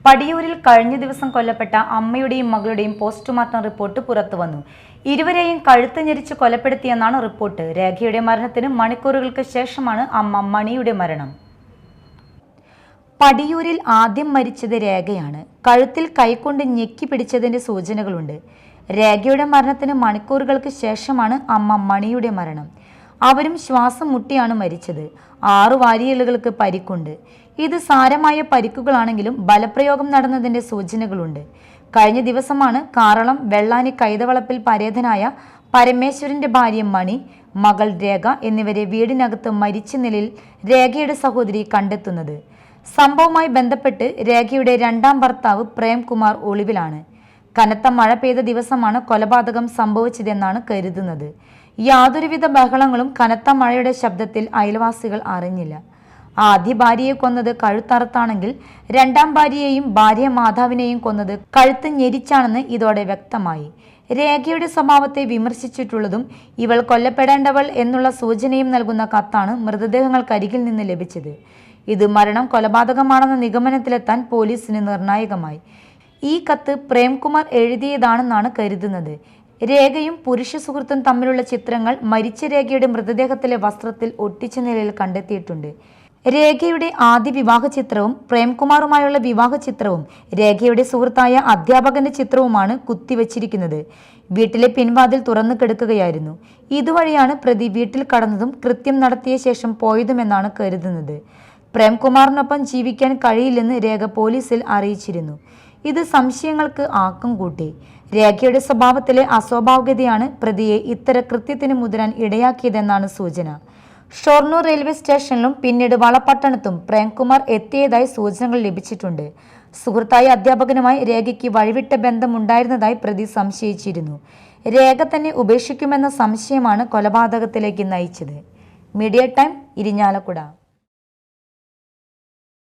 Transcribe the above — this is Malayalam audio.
പടിയൂരിൽ കഴിഞ്ഞ ദിവസം കൊല്ലപ്പെട്ട അമ്മയുടെയും മകളുടെയും പോസ്റ്റ്മോർട്ടം റിപ്പോർട്ട് പുറത്തുവന്നു. ഇരുവരെയും കഴുത്ത് ഞെരിച്ച് കൊലപ്പെടുത്തിയെന്നാണ് റിപ്പോർട്ട്. രേഖയുടെ മരണത്തിന് മണിക്കൂറുകൾക്ക് ശേഷമാണ് അമ്മ മണിയുടെ മരണം. പടിയൂരിൽ ആദ്യം മരിച്ചത് രേഖയാണ്. കഴുത്തിൽ കൈകൊണ്ട് ഞെക്കി പിടിച്ചതിന്റെ സൂചനകളുണ്ട്. രേഖയുടെ മരണത്തിന് മണിക്കൂറുകൾക്ക് ശേഷമാണ് അമ്മ മണിയുടെ മരണം. അവരും ശ്വാസം മുട്ടിയാണ് മരിച്ചത്. 6 വാരിയലുകൾക്ക് പരിക്കുണ്ട്. ഇത് സാരമായ പരിക്കുകളാണെങ്കിലും ബലപ്രയോഗം നടന്നതിന്റെ സൂചനകളുണ്ട്. കഴിഞ്ഞ ദിവസമാണ് കാറളം വെള്ളാനി കൈതവളപ്പിൽ പരേതനായ പരമേശ്വരന്റെ ഭാര്യ മണി, മകൾ രേഖ എന്നിവരെ വീടിനകത്ത് മരിച്ച നിലയിൽ രേഖയുടെ സഹോദരി കണ്ടെത്തുന്നത്. സംഭവവുമായി ബന്ധപ്പെട്ട് രേഖയുടെ 2ാം ഭർത്താവ് പ്രേംകുമാർ ഒളിവിലാണ്. കനത്ത മഴ പെയ്ത ദിവസമാണ് കൊലപാതകം സംഭവിച്ചതെന്നാണ് കരുതുന്നത്. യാതൊരുവിധ ബഹളങ്ങളും കനത്ത മഴയുടെ ശബ്ദത്തിൽ അയൽവാസികൾ അറിഞ്ഞില്ല. ആദ്യ ഭാര്യയെ കൊന്നത് കഴുത്തറുത്താണെങ്കിൽ 2ാം ഭാര്യയെയും ഭാര്യ മാതാവിനെയും കൊന്നത് കഴുത്ത് ഞെരിച്ചാണെന്ന് ഇതോടെ വ്യക്തമായി. രേഖയുടെ സ്വഭാവത്തെ വിമർശിച്ചിട്ടുള്ളതും ഇവൾ കൊല്ലപ്പെടേണ്ടവൾ എന്നുള്ള സൂചനയും നൽകുന്ന കത്താണ് മൃതദേഹങ്ങൾക്കരികിൽ നിന്ന് ലഭിച്ചത്. ഇത് മരണം കൊലപാതകമാണെന്ന നിഗമനത്തിലെത്താൻ പോലീസിന് നിർണായകമായി. ഈ കത്ത് പ്രേംകുമാർ എഴുതിയതാണെന്നാണ് കരുതുന്നത്. രേഖയും പുരുഷ സുഹൃത്തും തമ്മിലുള്ള ചിത്രങ്ങൾ മരിച്ച രേഖയുടെ മൃതദേഹത്തിലെ വസ്ത്രത്തിൽ ഒട്ടിച്ച നിലയിൽ കണ്ടെത്തിയിട്ടുണ്ട്. രേഖയുടെ ആദ്യ വിവാഹ ചിത്രവും പ്രേംകുമാറുമായുള്ള വിവാഹ ചിത്രവും രേഖയുടെ സുഹൃത്തായ അധ്യാപകന്റെ ചിത്രവുമാണ് കുത്തിവച്ചിരിക്കുന്നത്. വീട്ടിലെ പിൻവാതിൽ തുറന്നു കിടക്കുകയായിരുന്നു. ഇതുവഴിയാണ് പ്രതി വീട്ടിൽ കടന്നതും കൃത്യം നടത്തിയ ശേഷം പോയതുമെന്നാണ് കരുതുന്നത്. പ്രേംകുമാറിനൊപ്പം ജീവിക്കാൻ കഴിയില്ലെന്ന് രേഖ പോലീസിൽ അറിയിച്ചിരുന്നു. ഇത് സംശയങ്ങൾക്ക് ആക്കം കൂട്ടി. രേഖയുടെ സ്വഭാവത്തിലെ അസ്വാഭാവികതയാണ് പ്രതിയെ ഇത്തരം കൃത്യത്തിന് മുതിരാൻ ഇടയാക്കിയതെന്നാണ് സൂചന. ഷൊർണൂർ റെയിൽവേ സ്റ്റേഷനിലും പിന്നീട് വളപട്ടണത്തും പ്രേംകുമാർ എത്തിയതായി സൂചനകൾ ലഭിച്ചിട്ടുണ്ട്. സുഹൃത്തായ അധ്യാപകനുമായി രേഖയ്ക്ക് വഴിവിട്ട ബന്ധമുണ്ടായിരുന്നതായി പ്രതി സംശയിച്ചിരുന്നു. രേഖ തന്നെ ഉപേക്ഷിക്കുമെന്ന സംശയമാണ് കൊലപാതകത്തിലേക്ക് നയിച്ചത്. Media time, Irinjalakuda.